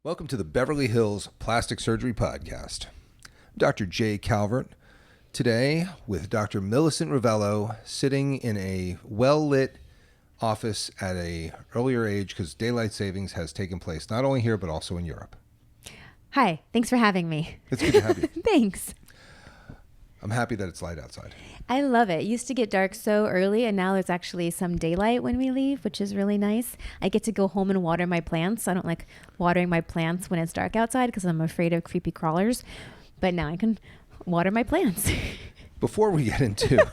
Welcome to the Beverly Hills Plastic Surgery Podcast. I'm Dr. J. Calvert, today with Dr. Millicent Rovelo, sitting in a well-lit office at an earlier age because daylight savings has taken place not only here but also in Europe. Hi, thanks for having me. It's good to have you. Thanks. I'm happy that it's light outside. I love it. It used to get dark so early, and now there's actually some daylight when we leave, which is really nice. I get to go home and water my plants. I don't like watering my plants when it's dark outside because I'm afraid of creepy crawlers. But now I can water my plants. Before we get into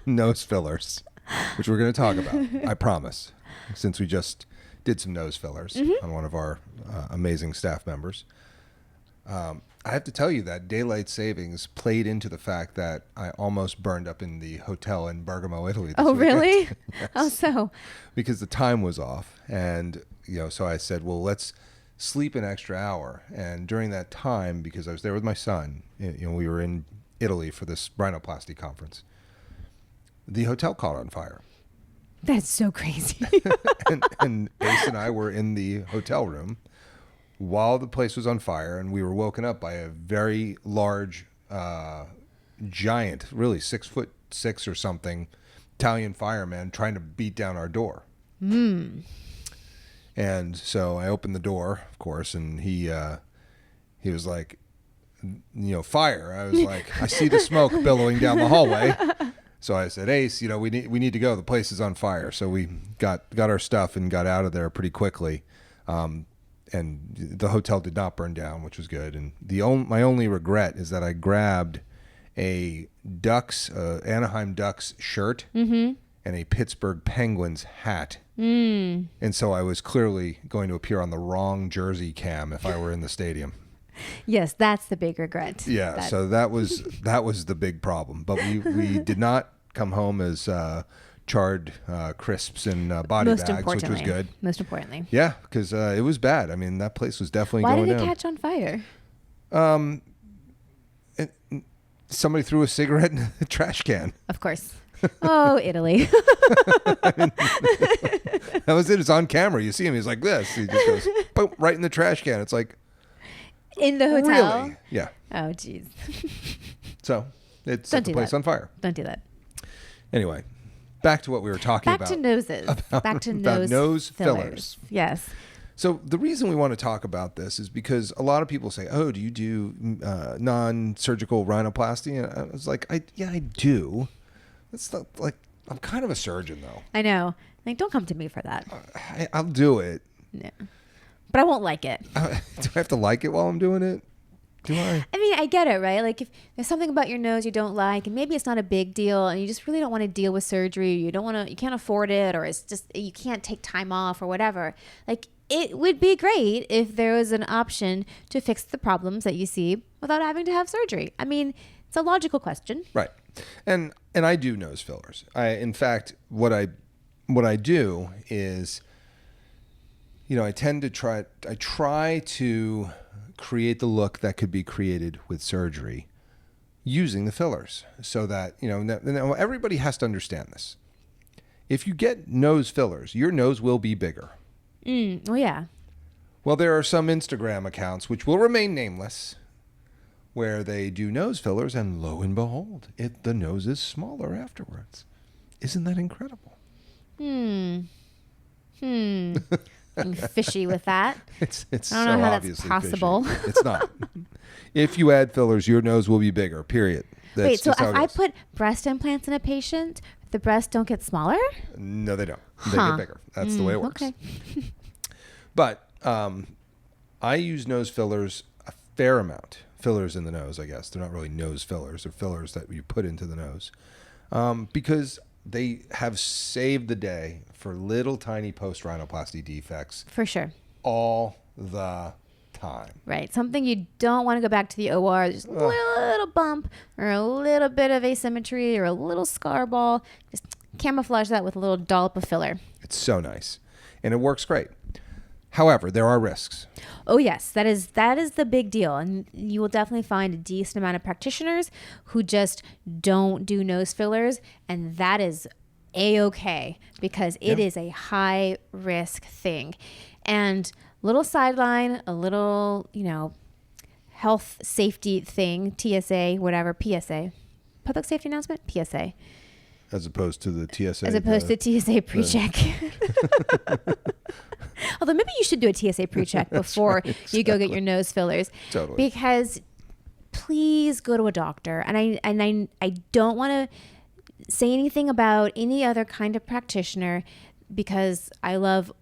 nose fillers, which we're going to talk about, I promise, since we just did some nose fillers on one of our amazing staff members, I have to tell you that daylight savings played into the fact that I almost burned up in the hotel in Bergamo, Italy. Oh, weekend. really? Yes. How so? Because the time was off. And, so I said, well, let's sleep an extra hour. And during that time, because I was there with my son, we were in Italy for this rhinoplasty conference, the hotel caught on fire. That's so crazy. and Ace and I were in the hotel room while the place was on fire, and we were woken up by a very large, giant, really 6'6" or something, Italian fireman trying to beat down our door. And so I opened the door, of course, and he was like, fire. I was like, I see the smoke billowing down the hallway. So I said, Ace, we need to go. The place is on fire. So we got our stuff and got out of there pretty quickly. And the hotel did not burn down, which was good. And my only regret is that I grabbed a Anaheim Ducks shirt and a Pittsburgh Penguins hat. And so I was clearly going to appear on the wrong jersey cam if I were in the stadium. Yes, that's the big regret. Yeah, so that was the big problem. But we did not come home as charred crisps and body bags, which was good. Most importantly. Yeah, because it was bad. I mean, that place was definitely going down. Why did it catch on fire? Somebody threw a cigarette in a trash can. Of course. Oh, Italy. That was it. It's on camera. You see him. He's like this. He just goes boom, right in the trash can. It's like... In the hotel? Really? Yeah. Oh, jeez. So it set the place on fire. Don't do that. Anyway, back to what we were talking about. Back to noses. Back to nose fillers. Yes. So the reason we want to talk about this is because a lot of people say, oh, do you do non-surgical rhinoplasty? And I was like, yeah, I do. It's not like, I'm kind of a surgeon, though. I know. Like, don't come to me for that. I'll do it. Yeah. But I won't like it. Do I have to like it while I'm doing it? Do I? I mean, I get it, right? Like if there's something about your nose you don't like, and maybe it's not a big deal, and you just really don't want to deal with surgery, you can't afford it, or it's just, you can't take time off or whatever. Like it would be great if there was an option to fix the problems that you see without having to have surgery. I mean, it's a logical question. Right. And I do nose fillers. In fact, what I do is, I try to create the look that could be created with surgery using the fillers so that, now everybody has to understand this. If you get nose fillers, your nose will be bigger. Oh, yeah. Well, there are some Instagram accounts, which will remain nameless, where they do nose fillers and lo and behold, the nose is smaller afterwards. Isn't that incredible? I'm fishy with that. It's I don't know how that's obviously possible. Fishy. It's not. If you add fillers, your nose will be bigger, period. Wait, so if I put breast implants in a patient, the breasts don't get smaller? No, they don't. They get bigger. That's the way it works. Okay. But I use nose fillers a fair amount. Fillers in the nose, I guess. They're not really nose fillers. They're fillers that you put into the nose. Because they have saved the day for little tiny post-rhinoplasty defects. For sure. All the time. Right. Something you don't want to go back to the OR. Just a little bump or a little bit of asymmetry or a little scar ball. Just camouflage that with a little dollop of filler. It's so nice. And it works great. However, there are risks. Oh, yes. That is the big deal. And you will definitely find a decent amount of practitioners who just don't do nose fillers. And that is A-okay because it is a high risk thing. And little sideline, a little, health safety thing, TSA, whatever, PSA, public safety announcement, PSA. As opposed to the TSA. As opposed to TSA pre-check. Although maybe you should do a TSA pre-check before you go get your nose fillers. Totally. Because please go to a doctor. And I don't want to say anything about any other kind of practitioner, because I love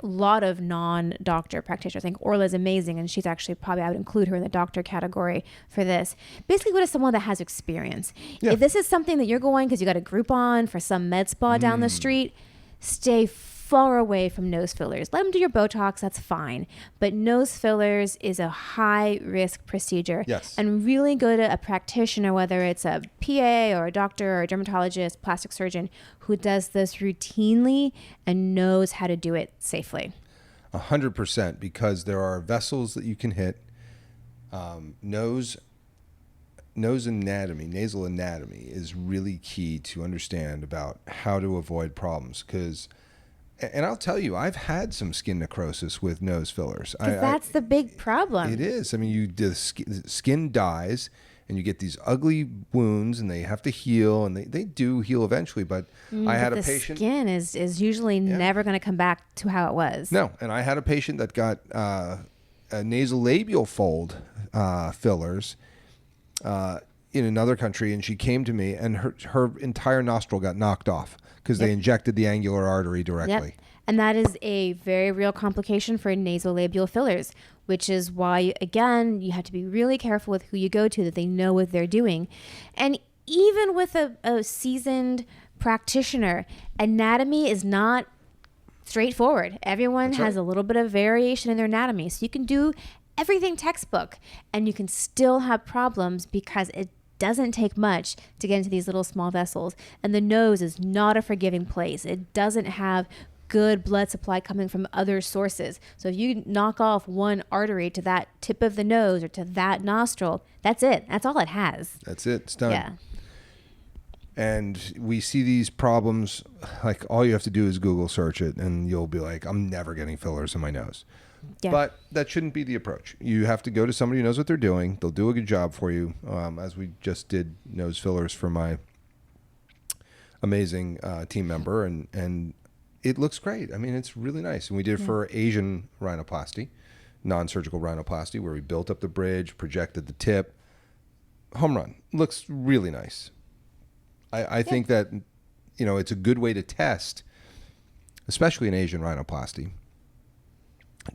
a lot of non-doctor practitioners. I think Orla's amazing, and she's actually I would include her in the doctor category for this. Basically, go to someone that has experience. Yeah. If this is something that you're going because you got a Groupon for some med spa down the street, stay far away from nose fillers. Let them do your Botox, that's fine. But nose fillers is a high risk procedure. Yes. And really go to a practitioner, whether it's a PA or a doctor or a dermatologist, plastic surgeon, who does this routinely and knows how to do it safely. 100%, because there are vessels that you can hit. Nose anatomy, nasal anatomy is really key to understand about how to avoid problems. And I'll tell you, I've had some skin necrosis with nose fillers. That's the big problem. It is. I mean, the skin dies, and you get these ugly wounds, and they have to heal, and they do heal eventually. But I had a patient. The skin is usually never going to come back to how it was. No, and I had a patient that got a nasolabial fold fillers in another country, and she came to me, and her entire nostril got knocked off because they injected the angular artery directly. Yep. And that is a very real complication for nasolabial fillers, which is why, again, you have to be really careful with who you go to, that they know what they're doing. And even with a seasoned practitioner, anatomy is not straightforward. Everyone has a little bit of variation in their anatomy. So you can do everything textbook, and you can still have problems because it doesn't take much to get into these little small vessels. And the nose is not a forgiving place. It doesn't have good blood supply coming from other sources. So if you knock off one artery to that tip of the nose or to that nostril, that's it. That's all it has. That's it. It's done. Yeah. And we see these problems, like all you have to do is Google search it, and you'll be like, I'm never getting fillers in my nose. Yeah. But that shouldn't be the approach. You have to go to somebody who knows what they're doing. They'll do a good job for you, as we just did nose fillers for my amazing team member, and it looks great. I mean, it's really nice. And we did it for Asian rhinoplasty, non-surgical rhinoplasty, where we built up the bridge, projected the tip. Home run. Looks really nice. I think that, it's a good way to test, especially in Asian rhinoplasty.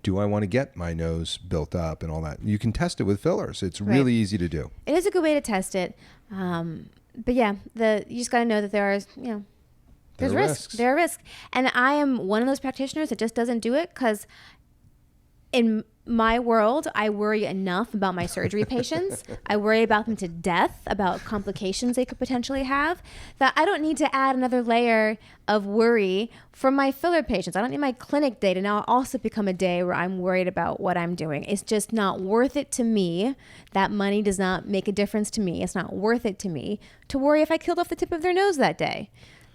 Do I want to get my nose built up and all that? You can test it with fillers. It's really easy to do. It is a good way to test it. But yeah, you just got to know that there are, there's risks. There are risks. And I am one of those practitioners that just doesn't do it because in my world, I worry enough about my surgery patients. I worry about them to death, about complications they could potentially have, that I don't need to add another layer of worry for my filler patients. I don't need my clinic day to now also become a day where I'm worried about what I'm doing. It's just not worth it to me. That money does not make a difference to me. It's not worth it to me to worry if I killed off the tip of their nose that day.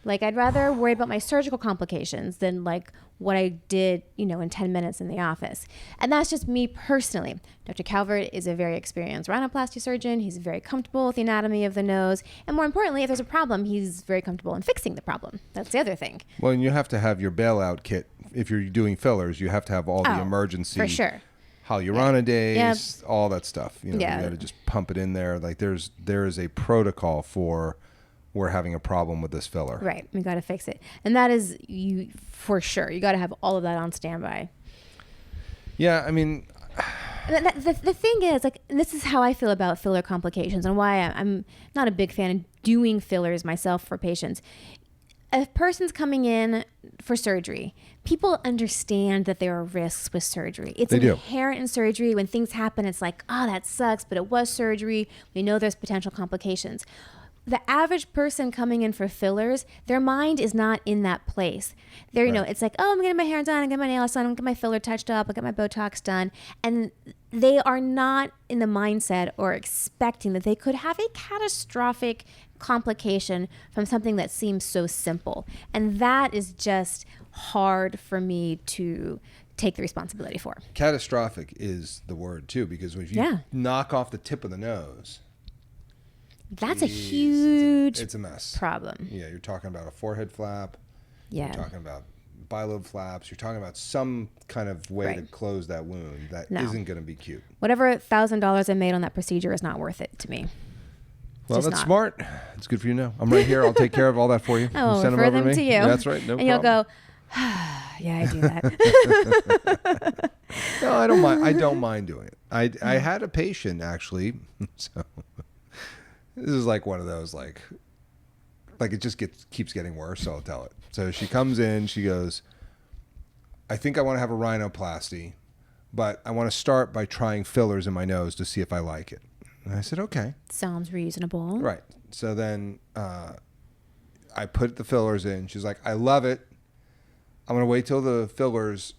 Like, I'd rather worry about my surgical complications than like what I did, in 10 minutes in the office. And that's just me personally. Dr. Calvert is a very experienced rhinoplasty surgeon. He's very comfortable with the anatomy of the nose. And more importantly, if there's a problem, he's very comfortable in fixing the problem. That's the other thing. Well, and you have to have your bailout kit. If you're doing fillers, you have to have all the emergency. For sure. Hyaluronidase, all that stuff. You got to just pump it in there. Like there is a protocol for we're having a problem with this filler. Right. We got to fix it. And that is for sure. You got to have all of that on standby. Yeah. I mean, the thing is, like, this is how I feel about filler complications and why I'm not a big fan of doing fillers myself for patients. A person's coming in for surgery. People understand that there are risks with surgery. It's inherent in surgery. When things happen, it's like, oh, that sucks, but it was surgery. We know there's potential complications. The average person coming in for fillers, their mind is not in that place. They're, it's like, oh, I'm getting my hair done, I'm getting my nails done, I'm getting my filler touched up, I get my Botox done. And they are not in the mindset or expecting that they could have a catastrophic complication from something that seems so simple. And that is just hard for me to take the responsibility for. Catastrophic is the word too, because if you knock off the tip of the nose, that's a huge it's a mess problem. Yeah, you're talking about a forehead flap. Yeah. You're talking about bilobe flaps. You're talking about some kind of way to close that wound that isn't going to be cute. Whatever $1,000 I made on that procedure is not worth it to me. Well, that's smart. It's good for you to know. I'm right here. I'll take care of all that for you. Oh, send refer them over them to you. That's right. No and problem. You'll go, yeah, I do that. No, I don't mind. I don't mind doing it. I had a patient actually. So this is like one of those like it just keeps getting worse. So I'll tell it. So she comes in. She goes, I think I want to have a rhinoplasty, but I want to start by trying fillers in my nose to see if I like it. And I said, okay. Sounds reasonable. Right. So then I put the fillers in. She's like, I love it. I'm going to wait till the fillers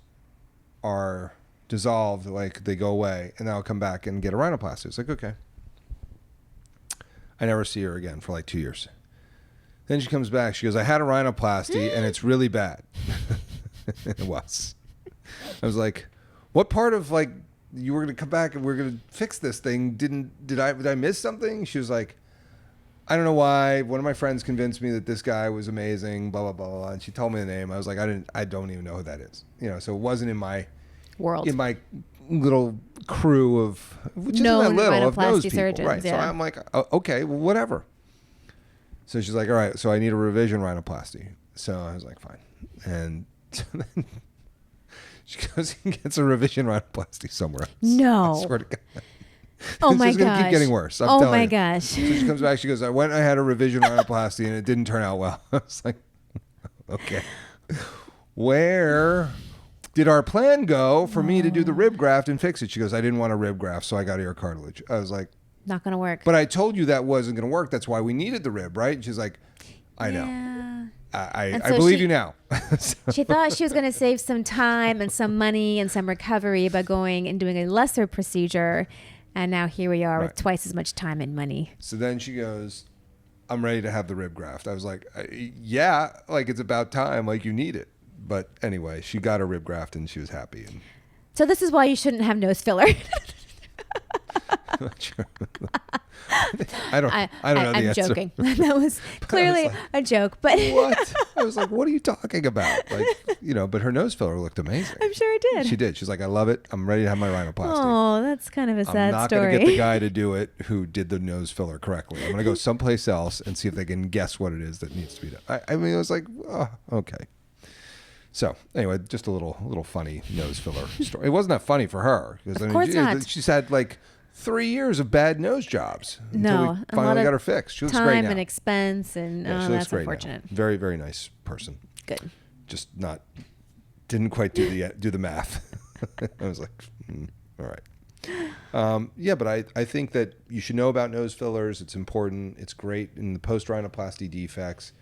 are dissolved, like they go away, and then I'll come back and get a rhinoplasty. It's like, okay. I never see her again for like 2 years. Then she comes back. She goes, I had a rhinoplasty, and it's really bad. It was. I was like, what part of like you were going to come back and we're going to fix this thing? Did I miss something? She was like, I don't know why. One of my friends convinced me that this guy was amazing, blah, blah, blah, blah. And she told me the name. I was like, I don't even know who that is. You know, so it wasn't in my world, in my little crew of, which isn't that little, of nose people. Surgeons, right. So I'm like, oh, okay, well, whatever. So she's like, all right, so I need a revision rhinoplasty. So I was like, fine. And so then she goes and gets a revision rhinoplasty somewhere else. No. I swear to God. Oh my gosh. It's going to keep getting worse. I'm telling you. Gosh. So she comes back. She goes, I went and I had a revision rhinoplasty and it didn't turn out well. I was like, okay. Where did our plan go for me to do the rib graft and fix it? She goes, I didn't want a rib graft, so I got ear cartilage. I was like, not going to work. But I told you that wasn't going to work. That's why we needed the rib, right? And she's like, I know. I believe you now. So. She thought she was going to save some time and some money and some recovery by going and doing a lesser procedure. And now here we are with twice as much time and money. So then she goes, I'm ready to have the rib graft. I was like, yeah, like it's about time. Like you need it. But anyway, she got a rib graft and she was happy. And so this is why you shouldn't have nose filler. I'm not sure. I don't know the I'm answer. joking. That was clearly a joke. But what? I was like, what are you talking about? Like, you know, but her nose filler looked amazing. I'm sure it did. She did. She's like, I love it. I'm ready to have my rhinoplasty. Oh, that's kind of a sad story. I'm not going to get the guy to do it who did the nose filler correctly. I'm going to go someplace else and see if they can guess what it is that needs to be done. I mean, it was like, oh, okay. So anyway, just a little funny nose filler story. It wasn't that funny for her. Because, of course not. She's had like 3 years of bad nose jobs until we finally got her fixed. She looks great now. Time and expense, and that's unfortunate. Now. Very, very nice person. Good. Just didn't quite do the math. I was like, all right. Yeah, but I think that you should know about nose fillers. It's important. It's great in the post-rhinoplasty defects.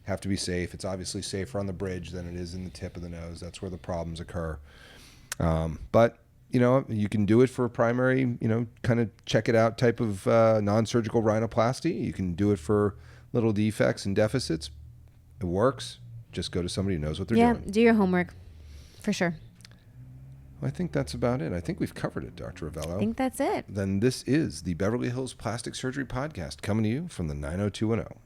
Have to be safe. It's obviously safer on the bridge than it is in the tip of the nose. That's where the problems occur. But you know, you can do it for a primary, you know, kind of check it out type of non-surgical rhinoplasty. You can do it for little defects and deficits. It works. Just go to somebody who knows what they're doing. Yeah, do your homework, for sure. Well, I think that's about it. I think we've covered it, Dr. Rovelo. I think that's it. Then this is the Beverly Hills Plastic Surgery Podcast coming to you from the 90210.